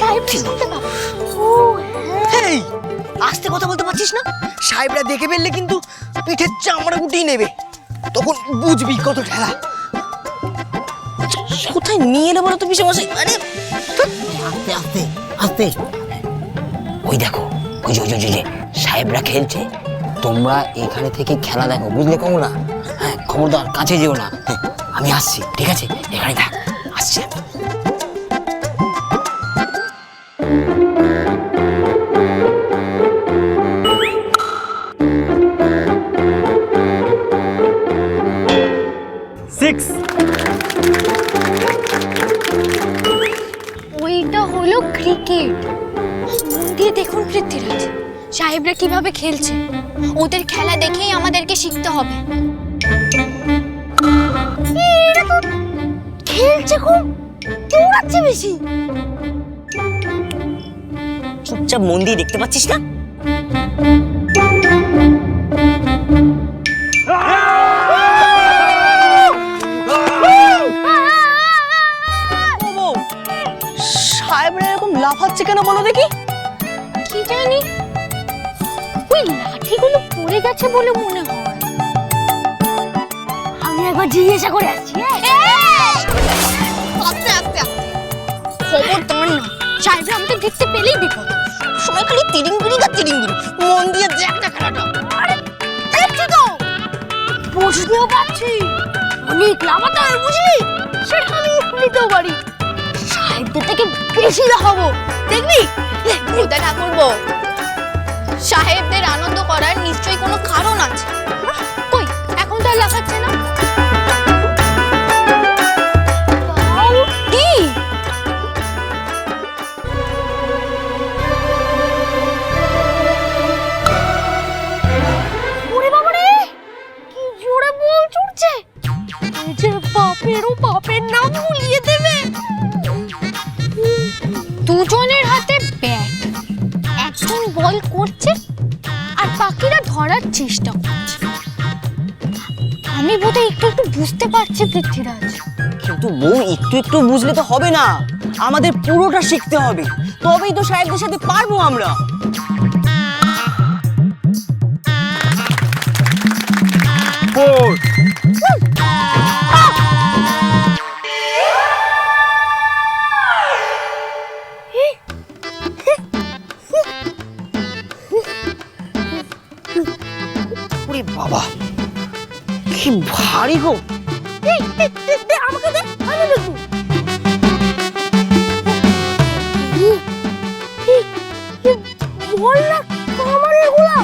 সাহেব শুনতে পাবে। ও এই আস্তে কথা বলতে পারছিস না? সাহেবরা দেখে ফেললে কিন্তু পিঠের চামড়া গুটিয়ে নেবে, তখন বুঝবি কত ঠেলা। কোথায় নিয়ে এলে বলো তো পিসেমশাই? আরে আস্তে আস্তে আস্তে। ওই দেখো, ওই যে সাহেবরা খেলছে, তোমরা এখানে থেকে খেলা দেখো, বুঝলে কমলা? হ্যাঁ, খবরদার কাছে যেও না। হ্যাঁ, আমি আসছি, ঠিক আছে? এখানে থাক, আসছি। ওইটা হলো ক্রিকেট। দিয়ে দেখুন পৃথ্বীরাজ, সাহেবরা কিভাবে খেলছে। ওদের খেলা দেখেই আমাদেরকে শিখতে হবে। এরা তো খেলছে খুব, দৌড়াচ্ছে বেশি। চুপচাপ মন দিয়ে দেখতে পাচ্ছিস না? সাহেবরা এরকম লাফাচ্ছে কেন বলো দেখি? কি জানি, ওই লাঠিগুলো পড়ে গেছে বলে মনে হয়। আমি একবার জিজ্ঞাসা করে আসছি। আস্তে আস্তে আস্তে, খবর তোমার না। সাহেবরা আমাদের দেখতে পেলেই বিপদ। সময় খালি তিরিংবিরি আর তিরিংবিরি, মন দিয়ে দেখ না খেলাটা। আরে দেখছি তো, বুঝতেও পারছি অনেক লাফাতে হবে, বুঝলি? সেটা আমি নিতেও পারি। সাহেবদের থেকে বেশি লাফাবো, দেখবি? ওটা না করবো। সাহেবদের আনন্দ করার নিশ্চয়ই কোনো কারণ আছে। কই, এখন তো আর লাফাচ্ছে না। কি ওরে বাবা রে, কি জোরে বল ছুটছে! এই যে বাপেরও বাপের নাম ভুলিয়ে দেবে। দুজনের হাতে ব্যাট, একজন বল করছে আর বাকিরা ধরার চেষ্টা করছে। আমি বোধহয় একটু একটু বুঝতে পারছি পৃথ্বীরাজ। কিন্তু বউ, একটু একটু বুঝলে তো হবে না, আমাদের পুরোটা শিখতে হবে, তবেই তো সাহেবদের সাথে পারবো আমরা। ওরে বাবা, কি ভারী গো! আমাকে দে, আমি দেখবো। বল না, কামারের গোলা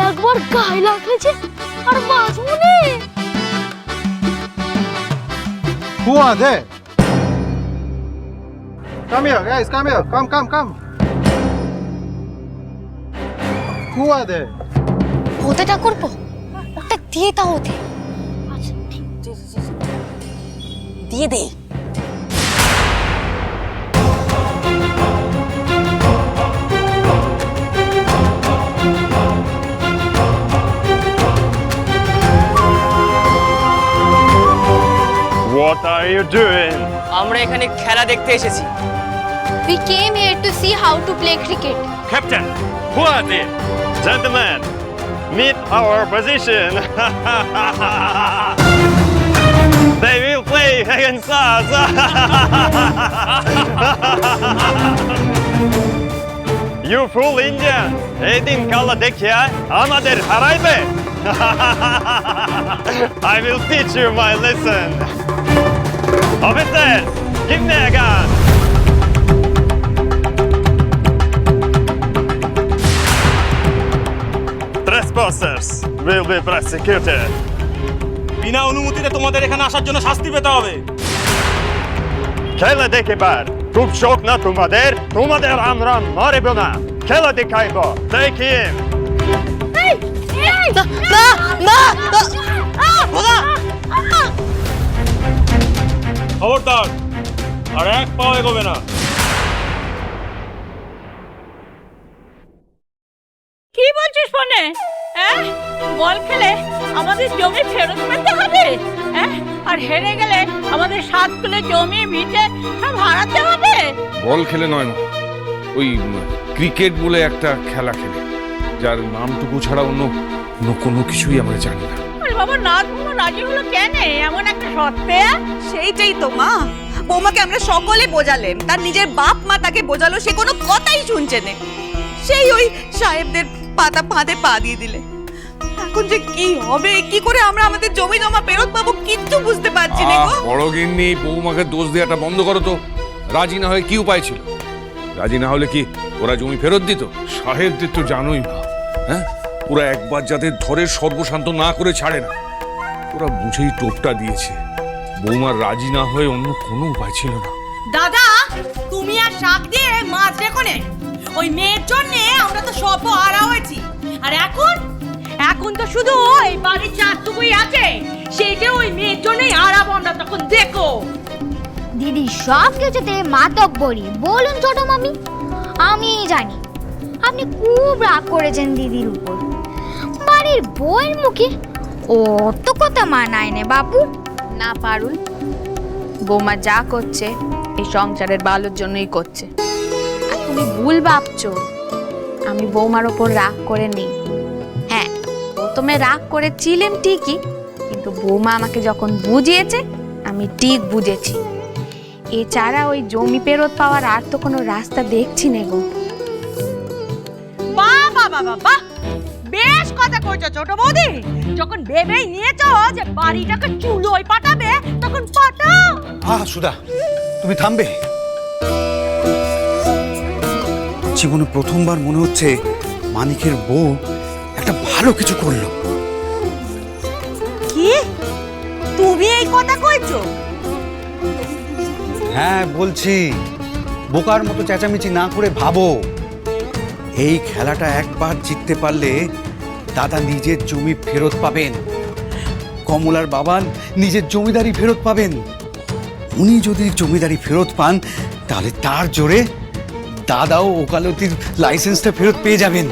একবার গায়ে লাগেছে আর বাঁচবো না। Who are they? Come here, guys, come here. Come. Who are they? ওদেরটা করবো, ওটা দিয়ে দাও ওদের। দিয়ে দে। What are you doing? আমরা এখানে খেলা দেখতে এসেছি। We came here to see how to play cricket. Captain, who are they? Gentlemen, meet our position. They will play against us. You fool Indian. Edin kala dekya, amader haraybe. I will teach you my lesson. Officers, give me a gun. Trespassers will be prosecuted. বিনা অনুমতিতে তোমাদের এখানে আসার জন্য শাস্তি পেতে হবে। খেলা দেখিবার খুব শখ না তোমাদের? তোমাদের আমরা মারিব না, খেলা দেখাইব। দেখিন। খবরদার, আর এক পাও এগোবে না। কি বলছিস ফোনে? বল খেলে আমাদের জমি ফেরত পেতে হবে, আর হেরে গেলে আমাদের 7 কুলে জমি ভিটে সব হারাতে হবে। বল খেলে নয় মা, ওই ক্রিকেট বলে একটা খেলা খেলে, যার নামটুকু ছাড়া অন্য অন্য কোনো কিছুই আমরা জানি না। আরে বাবা, নাচ কোনো রাজি হলো কেন এমন একটা শর্তে? সেইটাই তো মা, বৌমাকে আমরা সকলে বোঝালেন, তার নিজের বাপ মা তাকে বোঝালো, সে কোনো কথাই শুনছে না। সেই ওই সাহেবদের পাতা ফাঁদে পা দিয়ে দিলে। এখন যে কি হবে, কি করে আমরা আমাদের জমি জমা ফেরত পাবো কিচ্ছু বুঝতে পারছি না গো। বড় গিন্নি, বৌমাকে দোষ দেওয়াটা বন্ধ করো তো। রাজি না হয়ে কি উপায় ছিল? রাজি না হলে কি ওরা জমি ফেরত দিত? সাহেবদের তো জানোই মা, হ্যাঁ, ওরা একবার যাদের ধরে সর্বশান্ত না করে ছাড়ে না, ওরা বুঝেই টোপটা দিয়েছে। বৌমার রাজি না হয়ে অন্য কোনো উপায় ছিল না। দাদা, তুমি আর শাক দিয়ে মাছ রেখো নে। ওই মেয়ের জন্য আমরা তো সব হারা হয়েছি। আর এখন তো শুধু ওই বাড়ির চারটুকুই আছে, সেইটা ওই মেয়ের জন্যই হারাবো আমরা। তখন দেখো দিদি সব কিছুতে মাতক বড়ি। বলুন ছোট মামি, আমি জানি আপনি খুব রাগ করেছেন দিদির উপর। বাড়ির বউয়ের মুখে অত কথা মানায় না বাবু। না পারুল, বৌমা যা করছে এই সংসারের ভালোর জন্যই করছে। আর তুমি ভুল ভাবছো আমি বৌমার ওপর রাগ করে নেই। হ্যাঁ, প্রথমে রাগ করেছিলাম ঠিকই, কিন্তু বৌমা আমাকে যখন বুঝিয়েছে আমি ঠিক বুঝেছি। এছাড়া ওই জমি ফেরত পাওয়ার আর তো কোনো রাস্তা দেখছি না গো। বাহ বাহ বাহ বাহ, বেশ কথা কইছো ছোট বৌদি। যখন ভেবেই নিয়েছো যে বাড়িটাকে চুলোয় পাঠাবে, তখন পাঠাও। সুধা, তুমি থামবে? জীবনে প্রথমবার মনে হচ্ছে মানিকের বউ একটা ভালো কিছু করলো। কি তুমি এই কথা কইছো? হ্যাঁ বলছি, বোকার মতো চেঁচামেচি না করে ভাবো। এই খেলাটা একবার জিততে পারলে দাদা নিজের জমি ফেরত পাবেন, কমলার বাবা নিজের জমিদারি ফেরত পাবেন। উনি যদি জমিদারি ফেরত পান, তাহলে তার জোরে দাদাও ওকালতির লাইসেন্সটা ফেরত পেয়ে যাবেন,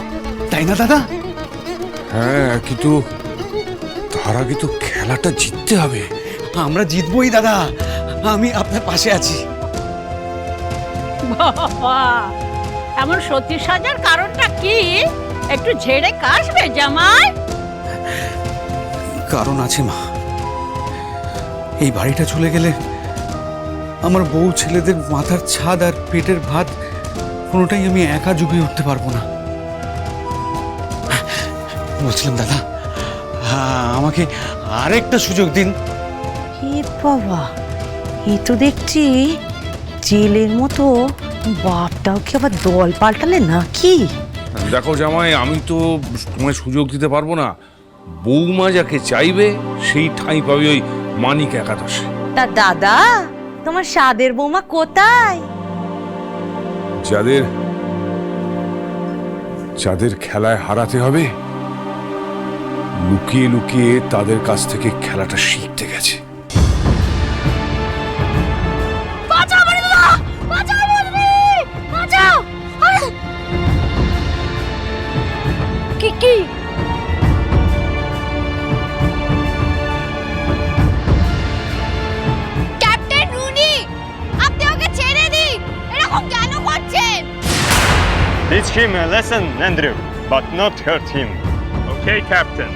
তাই না দাদা? হ্যাঁ, কিন্তু তার আগে তো খেলাটা জিততে হবে। আমরা জিতবই দাদা, আমি আপনার পাশে আছি। বাবা, এমন সত্যি সাজার কারণটা কি? একটু ঝেড়ে কাশবে জামাই? কারণ আছে মা। এই বাড়িটা চলে গেলে আমার বউ ছেলেদের মাথার ছাদ আর পেটের ভাত কোনোটাই আমি একা জুগিয়ে উঠতে পারবো না। বলছিলাম দাদা, আমাকে আরেকটা সুযোগ দিন। এ বাবা, এ তো দেখছি জেলের মতো। বাপটাও কি আবার দল পাল্টালে নাকি? দেখো জামাই, আমি তো তোমায় সুযোগ দিতে পারবো না। বৌমা যাকে চাইবে সেই ঠাঁই পাবে ওই মানিক একাদশে। তা দাদা, তোমার স্বাদের বৌমা কোথায়? যাদের যাদের খেলায় হারাতে হবে, লুকিয়ে লুকিয়ে তাদের কাছ থেকে খেলাটা শিখতে গেছে। কি ক্যাপ্টেন রুনি, আপনি ওকে ছেড়ে দিন। এরকম কেন করছেন? Teach him a lesson, Andrew, but not hurt him. Okay, Captain.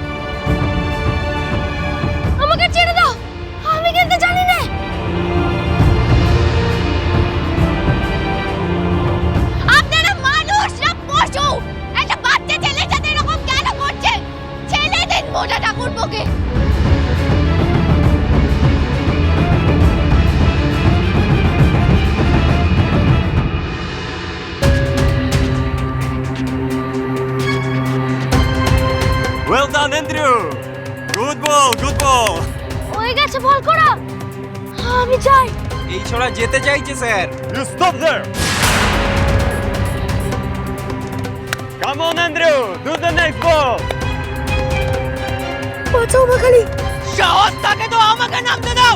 আমাকে ছেড়ে দাও, আমি খেলতে জানি না। আপনারা মানুষ না পশু? একটা বাচ্চা ছেলের সাথে এরকম কেন করছেন? ছেড়ে দিন মোটা ঠাকুরপোকে। Well done, Andrew. Good ball, good ball. হয়ে গেছে, বল করা। আমি চাই। এই ছোড়া যেতে চাইছে sir. You stop there. Come on, Andrew. Do the next ball. বাঁচাও মাখালি। সাহস থাকে তো আমাকে নামতে দাও।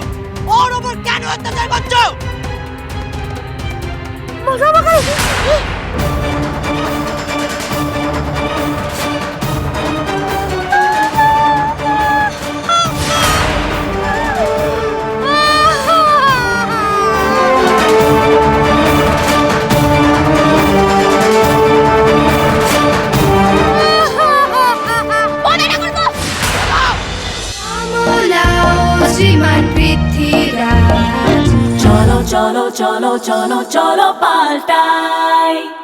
ওর ওপর কেন অত্যাচার করছো? বাঁচাও মাখালি। শ্রীমান পৃথ্বীরাজ। চলো চলো চলো চলো চলো পাল্টাই।